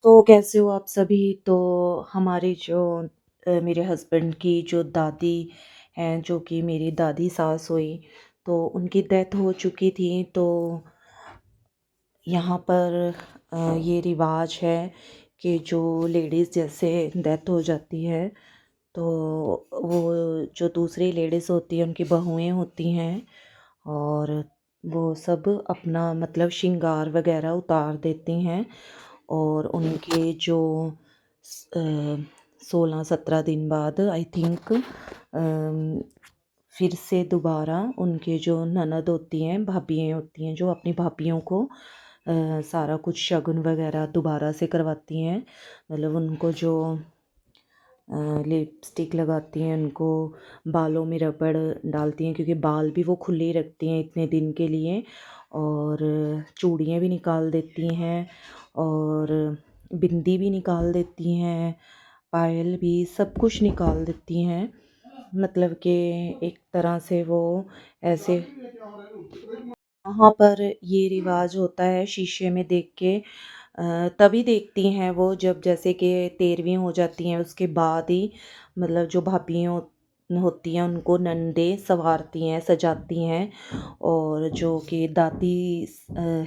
तो कैसे हो आप सभी? तो हमारे जो मेरे हस्बैंड की जो दादी हैं, जो कि मेरी दादी सास हुई, तो उनकी डेथ हो चुकी थी। तो यहाँ पर ये रिवाज है कि जो लेडीज़ जैसे डेथ हो जाती है, तो वो जो दूसरी लेडीज़ होती हैं, उनकी बहुएँ होती हैं, और वो सब अपना मतलब श्रृंगार वगैरह उतार देती हैं, और उनके जो 16-17 दिन बाद आई थिंक फिर से दोबारा उनके जो ननद होती हैं, भाभियाँ होती हैं, जो अपनी भाभियों को सारा कुछ शगुन वगैरह दोबारा से करवाती हैं। मतलब उनको जो लिपस्टिक लगाती हैं, उनको बालों में रबड़ डालती हैं, क्योंकि बाल भी वो खुले ही रखती हैं इतने दिन के लिए, और चूड़ियाँ भी निकाल देती हैं, और बिंदी भी निकाल देती हैं, पायल भी, सब कुछ निकाल देती हैं। मतलब कि एक तरह से वो ऐसे वहाँ पर ये रिवाज होता है शीशे में देख के, तभी देखती हैं वो जब जैसे कि 13वीं हो जाती हैं, उसके बाद ही मतलब जो भाभी होती हैं उनको नंदे संवारती हैं, सजाती हैं, और जो कि दादी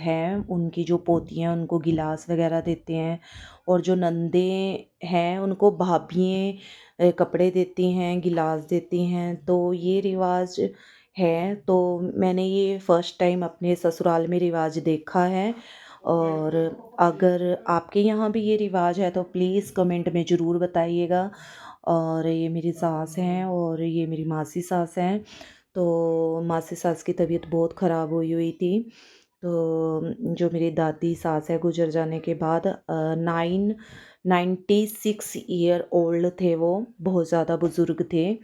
हैं, उनकी जो पोतियाँ उनको गिलास वगैरह देते हैं, और जो नंदे हैं उनको भाभियाँ कपड़े देती हैं, गिलास देती हैं। तो ये रिवाज है, तो मैंने ये फ़र्स्ट टाइम अपने ससुराल में रिवाज देखा है। और अगर आपके यहाँ भी ये रिवाज है तो प्लीज़ कमेंट में ज़रूर बताइएगा। और ये मेरी सास हैं और ये मेरी मासी सास हैं। तो मासी सास की तबीयत बहुत ख़राब हुई हुई थी। तो जो मेरी दादी सास है, गुजर जाने के बाद 96 ईयर ओल्ड थे वो, बहुत ज़्यादा बुज़ुर्ग थे।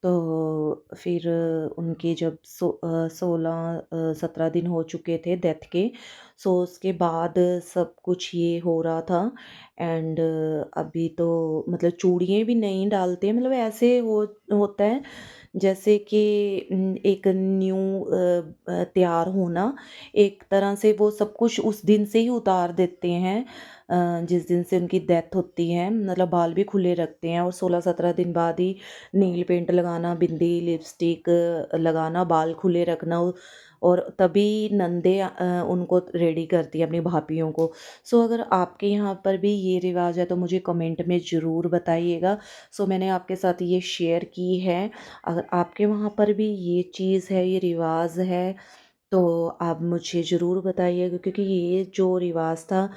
तो फिर उनके जब 16-17 दिन हो चुके थे डेथ के, सो उसके बाद सब कुछ ये हो रहा था। एंड अभी तो मतलब चूड़ियाँ भी नहीं डालते, मतलब ऐसे होता है जैसे कि एक न्यू तैयार होना, एक तरह से वो सब कुछ उस दिन से ही उतार देते हैं, जिस दिन से उनकी डेथ होती है। मतलब बाल भी खुले रखते हैं, और 16-17 दिन बाद ही नील पेंट लगाना, बिंदी, लिपस्टिक लगाना, बाल खुले रखना, और तभी नंदे उनको रेडी करती है अपनी भाभियों को। सो अगर आपके यहाँ पर भी ये रिवाज है तो मुझे कमेंट में ज़रूर बताइएगा। सो मैंने आपके साथ ये शेयर की है। अगर आपके वहाँ पर भी ये चीज़ है, ये रिवाज है, तो आप मुझे ज़रूर बताइएगा, क्योंकि ये जो रिवाज था,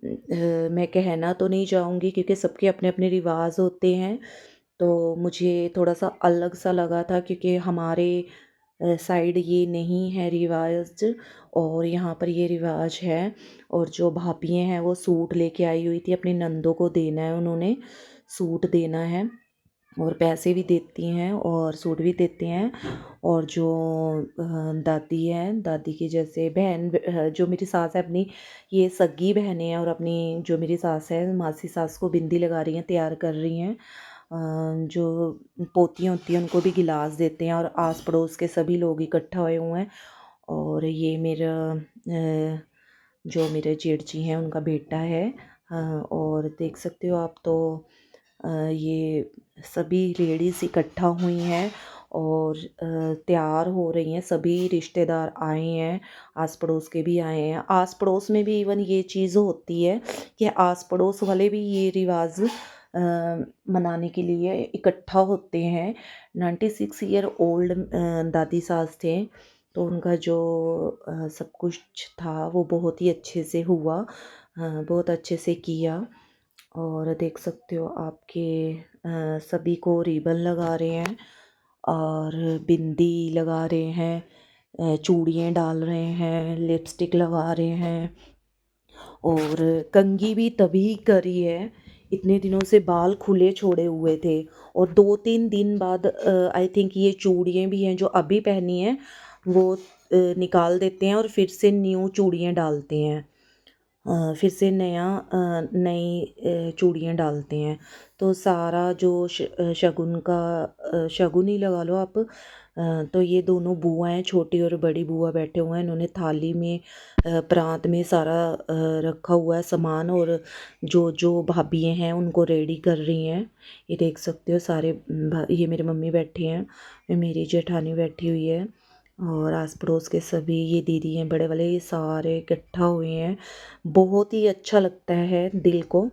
मैं कहना तो नहीं चाहूँगी क्योंकि सबके अपने अपने रिवाज होते हैं। तो मुझे थोड़ा-सा अलग सा लगा था, क्योंकि हमारे साइड ये नहीं है रिवाज, और यहाँ पर ये रिवाज है। और जो भाभियाँ हैं वो सूट लेके आई हुई थी, अपनी नंदों को देना है, उन्होंने सूट देना है, और पैसे भी देती हैं और सूट भी देते हैं। और जो दादी हैं, दादी की जैसे बहन, जो मेरी सास है अपनी, ये सगी बहनें हैं, और अपनी जो मेरी सास है, मासी सास को बिंदी लगा रही हैं, तैयार कर रही हैं। जो पोतियाँ होती हैं उनको भी गिलास देते हैं, और आस पड़ोस के सभी लोग इकट्ठा हुए हुए हैं। और ये मेरा जो मेरे जेठ जी हैं उनका बेटा है। और देख सकते हो आप, तो ये सभी लेडीज़ इकट्ठा हुई हैं, और तैयार हो रही हैं, सभी रिश्तेदार आए हैं, आस पड़ोस के भी आए हैं। आस पड़ोस में भी इवन ये चीज़ होती है कि आस पड़ोस वाले भी ये रिवाज मनाने के लिए इकट्ठा होते हैं। 96 ईयर ओल्ड दादी सास थे, तो उनका जो सब कुछ था वो बहुत ही अच्छे से हुआ, बहुत अच्छे से किया। और देख सकते हो आपके सभी को रिबन लगा रहे हैं, और बिंदी लगा रहे हैं, चूड़ियाँ डाल रहे हैं, लिपस्टिक लगा रहे हैं, और कंघी भी तभी करी है, इतने दिनों से बाल खुले छोड़े हुए थे, और 2-3 दिन बाद आई थिंक ये चूड़ियाँ भी हैं जो अभी पहनी हैं, वो निकाल देते हैं और फिर से न्यू चूड़ियाँ डालते हैं। फिर से नई चूड़ियाँ डालते हैं। तो सारा जो शगुन का शगुन ही लगा लो आप। तो ये दोनों बुआ हैं, छोटी और बड़ी बुआ बैठे हुए हैं, इन्होंने थाली में परात में सारा रखा हुआ है सामान, और जो जो भाभियाँ हैं उनको रेडी कर रही हैं। ये देख सकते हो सारे ये मेरी मम्मी बैठी हैं, ये मेरी जेठानी बैठी हुई है, और आस पड़ोस के सभी ये दीदी हैं बड़े वाले, ये सारे इकट्ठा हुए हैं। बहुत ही अच्छा लगता है दिल को।